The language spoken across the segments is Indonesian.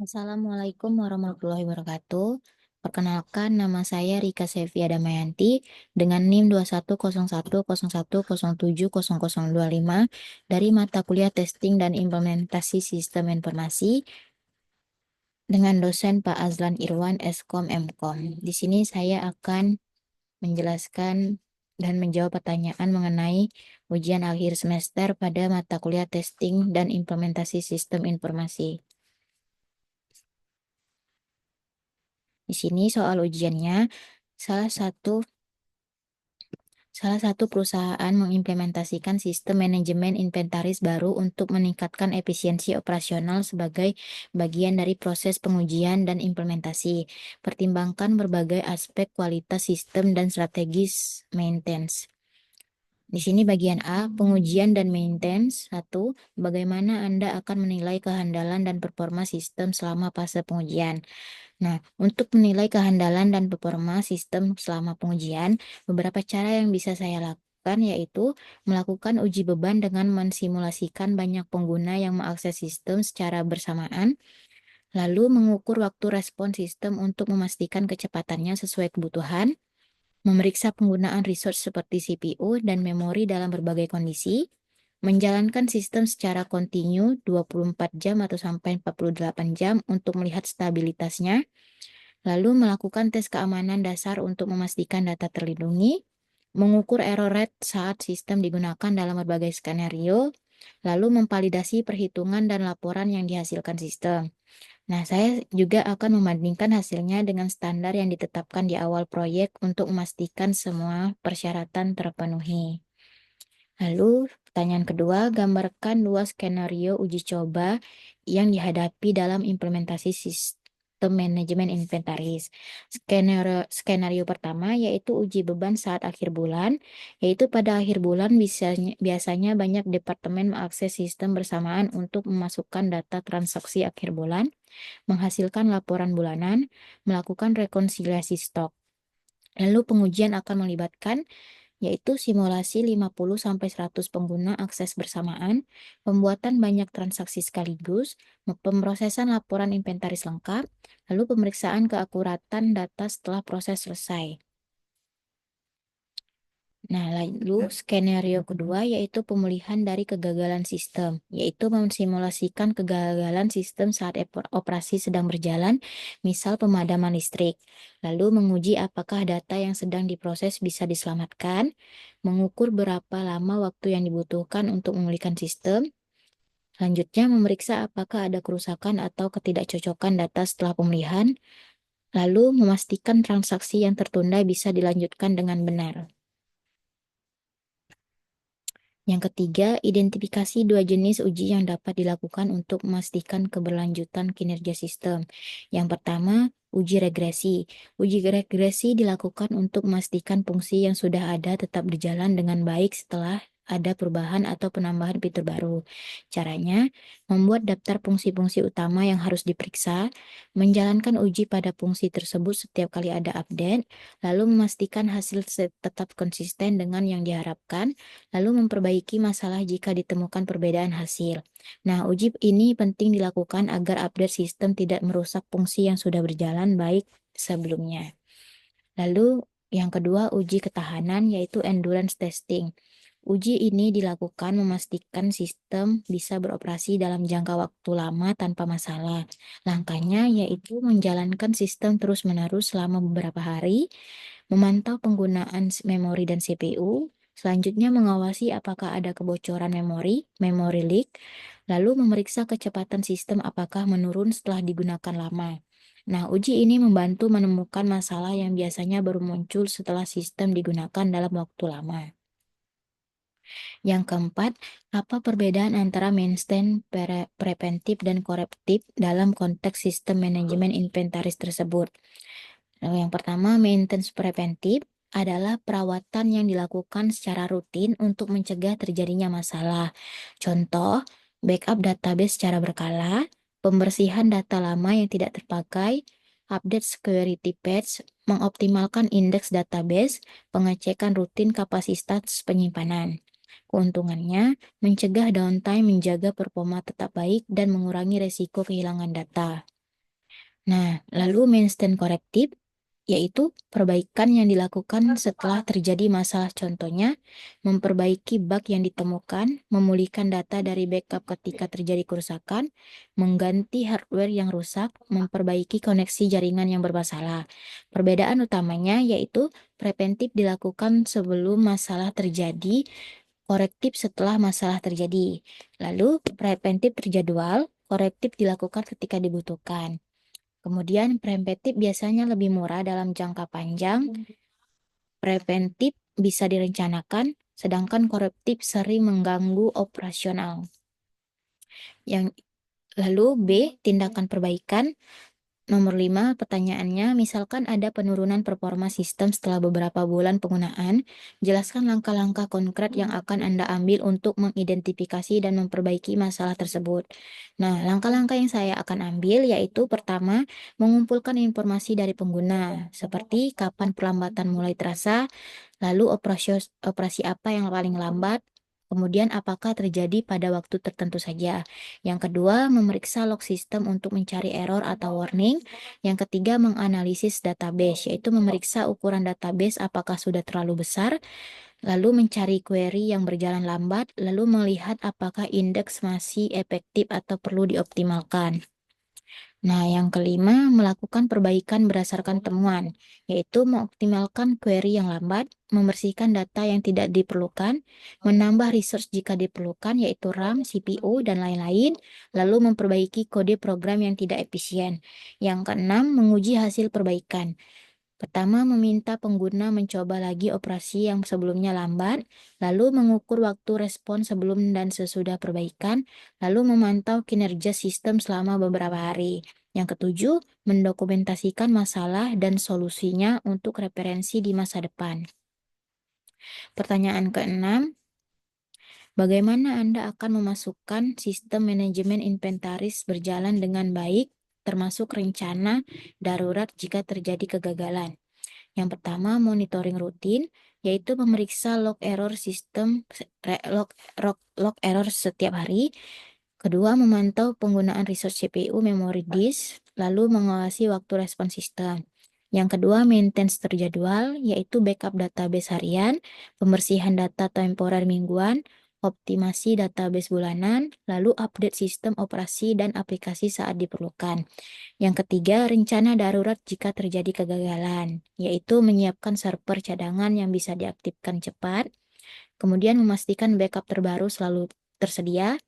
Assalamualaikum warahmatullahi wabarakatuh. Perkenalkan, nama saya Rika Sevia Damayanti dengan NIM 210101070025 dari mata kuliah Testing dan Implementasi Sistem Informasi dengan dosen Pak Azlan Irwan Eskom Mkom. Di sini saya akan menjelaskan dan menjawab pertanyaan mengenai ujian akhir semester pada mata kuliah Testing dan Implementasi Sistem Informasi. Di sini soal ujiannya, salah satu salah satu perusahaan mengimplementasikan sistem manajemen inventaris baru untuk meningkatkan efisiensi operasional sebagai bagian dari proses pengujian dan implementasi. Pertimbangkan berbagai aspek kualitas sistem dan strategis maintenance. Di sini bagian A, pengujian dan maintenance. 1. Bagaimana Anda akan menilai kehandalan dan performa sistem selama fase pengujian? Nah, untuk menilai kehandalan dan performa sistem selama pengujian, beberapa cara yang bisa saya lakukan yaitu melakukan uji beban dengan mensimulasikan banyak pengguna yang mengakses sistem secara bersamaan, lalu mengukur waktu respon sistem untuk memastikan kecepatannya sesuai kebutuhan, memeriksa penggunaan resource seperti CPU dan memori dalam berbagai kondisi, menjalankan sistem secara kontinu 24 jam atau sampai 48 jam untuk melihat stabilitasnya, lalu melakukan tes keamanan dasar untuk memastikan data terlindungi, mengukur error rate saat sistem digunakan dalam berbagai skenario, lalu memvalidasi perhitungan dan laporan yang dihasilkan sistem. Nah, saya juga akan membandingkan hasilnya dengan standar yang ditetapkan di awal proyek untuk memastikan semua persyaratan terpenuhi. Lalu, pertanyaan kedua, gambarkan dua skenario uji coba yang dihadapi dalam implementasi sistem manajemen inventaris. Skenario pertama yaitu uji beban saat akhir bulan, yaitu pada akhir bulan biasanya banyak departemen mengakses sistem bersamaan untuk memasukkan data transaksi akhir bulan, menghasilkan laporan bulanan, melakukan rekonsiliasi stok. Lalu pengujian akan melibatkan yaitu simulasi 50-100 pengguna akses bersamaan, pembuatan banyak transaksi sekaligus, pemrosesan laporan inventaris lengkap, lalu pemeriksaan keakuratan data setelah proses selesai. Nah, lalu skenario kedua yaitu pemulihan dari kegagalan sistem, yaitu mensimulasikan kegagalan sistem saat operasi sedang berjalan, misal pemadaman listrik. Lalu menguji apakah data yang sedang diproses bisa diselamatkan, mengukur berapa lama waktu yang dibutuhkan untuk memulihkan sistem. Selanjutnya, memeriksa apakah ada kerusakan atau ketidakcocokan data setelah pemulihan, lalu memastikan transaksi yang tertunda bisa dilanjutkan dengan benar. Yang ketiga, identifikasi dua jenis uji yang dapat dilakukan untuk memastikan keberlanjutan kinerja sistem. Yang pertama, uji regresi. Uji regresi dilakukan untuk memastikan fungsi yang sudah ada tetap berjalan dengan baik setelah ada perubahan atau penambahan fitur baru. Caranya, membuat daftar fungsi-fungsi utama yang harus diperiksa, menjalankan uji pada fungsi tersebut setiap kali ada update, lalu memastikan hasil tetap konsisten dengan yang diharapkan, lalu memperbaiki masalah jika ditemukan perbedaan hasil. Nah, uji ini penting dilakukan agar update sistem tidak merusak fungsi yang sudah berjalan baik sebelumnya. Lalu yang kedua, uji ketahanan yaitu endurance testing. Uji ini dilakukan memastikan sistem bisa beroperasi dalam jangka waktu lama tanpa masalah. Langkahnya yaitu menjalankan sistem terus-menerus selama beberapa hari, memantau penggunaan memori dan CPU, selanjutnya mengawasi apakah ada kebocoran memori leak, lalu memeriksa kecepatan sistem apakah menurun setelah digunakan lama. Nah, uji ini membantu menemukan masalah yang biasanya baru muncul setelah sistem digunakan dalam waktu lama. Yang keempat, apa perbedaan antara maintenance preventif dan korektif dalam konteks sistem manajemen inventaris tersebut? Yang pertama, maintenance preventif adalah perawatan yang dilakukan secara rutin untuk mencegah terjadinya masalah. Contoh, backup database secara berkala, pembersihan data lama yang tidak terpakai, update security patch, mengoptimalkan indeks database, pengecekan rutin kapasitas penyimpanan. Keuntungannya, mencegah downtime, menjaga performa tetap baik, dan mengurangi resiko kehilangan data. Nah, lalu maintenance korektif, yaitu perbaikan yang dilakukan setelah terjadi masalah. Contohnya, memperbaiki bug yang ditemukan, memulihkan data dari backup ketika terjadi kerusakan, mengganti hardware yang rusak, memperbaiki koneksi jaringan yang bermasalah. Perbedaan utamanya yaitu preventif dilakukan sebelum masalah terjadi, korektif setelah masalah terjadi. Lalu, preventif terjadwal, korektif dilakukan ketika dibutuhkan. Kemudian preventif biasanya lebih murah dalam jangka panjang, preventif bisa direncanakan, sedangkan korektif sering mengganggu operasional. Yang lalu B, tindakan perbaikan. Nomor 5, pertanyaannya, misalkan ada penurunan performa sistem setelah beberapa bulan penggunaan, jelaskan langkah-langkah konkret yang akan Anda ambil untuk mengidentifikasi dan memperbaiki masalah tersebut. Nah, langkah-langkah yang saya akan ambil yaitu pertama, mengumpulkan informasi dari pengguna, seperti kapan perlambatan mulai terasa, lalu operasi apa yang paling lambat, kemudian apakah terjadi pada waktu tertentu saja. Yang kedua, memeriksa log sistem untuk mencari error atau warning. Yang ketiga, menganalisis database, yaitu memeriksa ukuran database apakah sudah terlalu besar, lalu mencari query yang berjalan lambat, lalu melihat apakah indeks masih efektif atau perlu dioptimalkan. Nah, yang kelima, melakukan perbaikan berdasarkan temuan, yaitu mengoptimalkan query yang lambat, membersihkan data yang tidak diperlukan, menambah resource jika diperlukan, yaitu RAM, CPU, dan lain-lain, lalu memperbaiki kode program yang tidak efisien. Yang keenam, menguji hasil perbaikan. Pertama, meminta pengguna mencoba lagi operasi yang sebelumnya lambat, lalu mengukur waktu respon sebelum dan sesudah perbaikan, lalu memantau kinerja sistem selama beberapa hari. Yang ketujuh, mendokumentasikan masalah dan solusinya untuk referensi di masa depan. Pertanyaan keenam, bagaimana Anda akan memasukkan sistem manajemen inventaris berjalan dengan baik, termasuk rencana darurat jika terjadi kegagalan? Yang pertama, monitoring rutin, yaitu memeriksa log error sistem log error setiap hari. Kedua, memantau penggunaan resource CPU, memori disk, lalu mengawasi waktu respon sistem. Yang kedua, maintenance terjadwal, yaitu backup database harian, pembersihan data temporer mingguan, optimasi database bulanan, lalu update sistem operasi dan aplikasi saat diperlukan. Yang ketiga, rencana darurat jika terjadi kegagalan, yaitu menyiapkan server cadangan yang bisa diaktifkan cepat, kemudian memastikan backup terbaru selalu tersedia,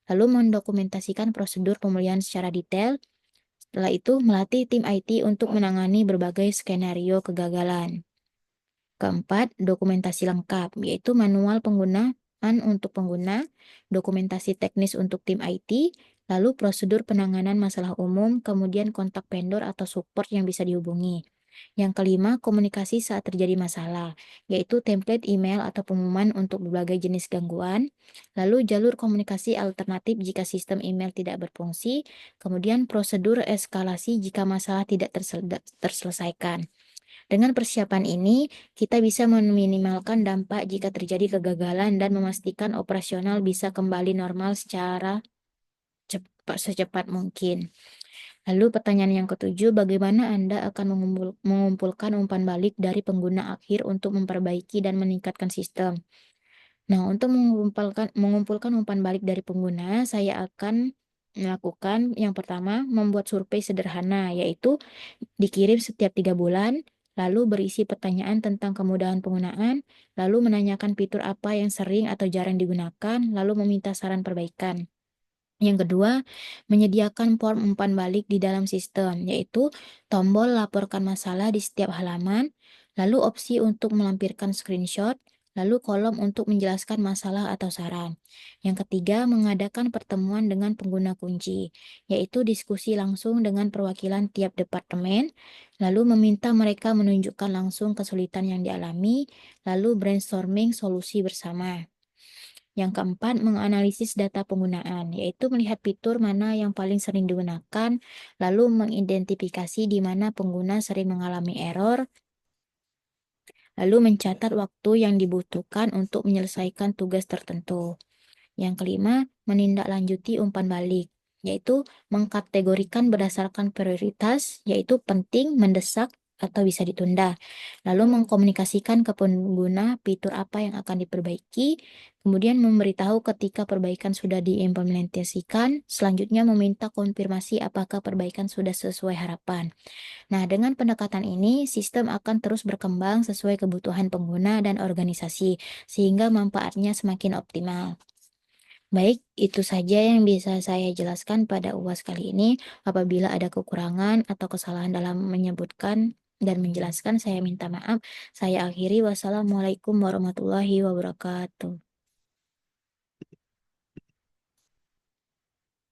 lalu mendokumentasikan prosedur pemulihan secara detail. Setelah itu, melatih tim IT untuk menangani berbagai skenario kegagalan. Keempat, dokumentasi lengkap, yaitu manual penggunaan untuk pengguna, dokumentasi teknis untuk tim IT, lalu prosedur penanganan masalah umum, kemudian kontak vendor atau support yang bisa dihubungi. Yang kelima, komunikasi saat terjadi masalah, yaitu template email atau pengumuman untuk berbagai jenis gangguan, lalu jalur komunikasi alternatif jika sistem email tidak berfungsi, kemudian prosedur eskalasi jika masalah tidak terselesaikan. Dengan persiapan ini, kita bisa meminimalkan dampak jika terjadi kegagalan dan memastikan operasional bisa kembali normal secara secepat mungkin. Lalu pertanyaan yang ketujuh, bagaimana Anda akan mengumpulkan umpan balik dari pengguna akhir untuk memperbaiki dan meningkatkan sistem? Nah, untuk mengumpulkan umpan balik dari pengguna, saya akan melakukan yang pertama, membuat survei sederhana, yaitu dikirim setiap 3 bulan, lalu berisi pertanyaan tentang kemudahan penggunaan, lalu menanyakan fitur apa yang sering atau jarang digunakan, lalu meminta saran perbaikan. Yang kedua, menyediakan form umpan balik di dalam sistem, yaitu tombol laporkan masalah di setiap halaman, lalu opsi untuk melampirkan screenshot, lalu kolom untuk menjelaskan masalah atau saran. Yang ketiga, mengadakan pertemuan dengan pengguna kunci, yaitu diskusi langsung dengan perwakilan tiap departemen, lalu meminta mereka menunjukkan langsung kesulitan yang dialami, lalu brainstorming solusi bersama. Yang keempat, menganalisis data penggunaan, yaitu melihat fitur mana yang paling sering digunakan, lalu mengidentifikasi di mana pengguna sering mengalami error, lalu mencatat waktu yang dibutuhkan untuk menyelesaikan tugas tertentu. Yang kelima, menindaklanjuti umpan balik, yaitu mengkategorikan berdasarkan prioritas, yaitu penting, mendesak, atau bisa ditunda. Lalu mengkomunikasikan ke pengguna fitur apa yang akan diperbaiki, kemudian memberitahu ketika perbaikan sudah diimplementasikan, selanjutnya meminta konfirmasi apakah perbaikan sudah sesuai harapan. Nah, dengan pendekatan ini, sistem akan terus berkembang sesuai kebutuhan pengguna dan organisasi, sehingga manfaatnya semakin optimal. Baik, itu saja yang bisa saya jelaskan pada UAS kali ini. Apabila ada kekurangan atau kesalahan dalam menyebutkan dan menjelaskan, saya minta maaf. Saya akhiri. Wassalamualaikum warahmatullahi wabarakatuh.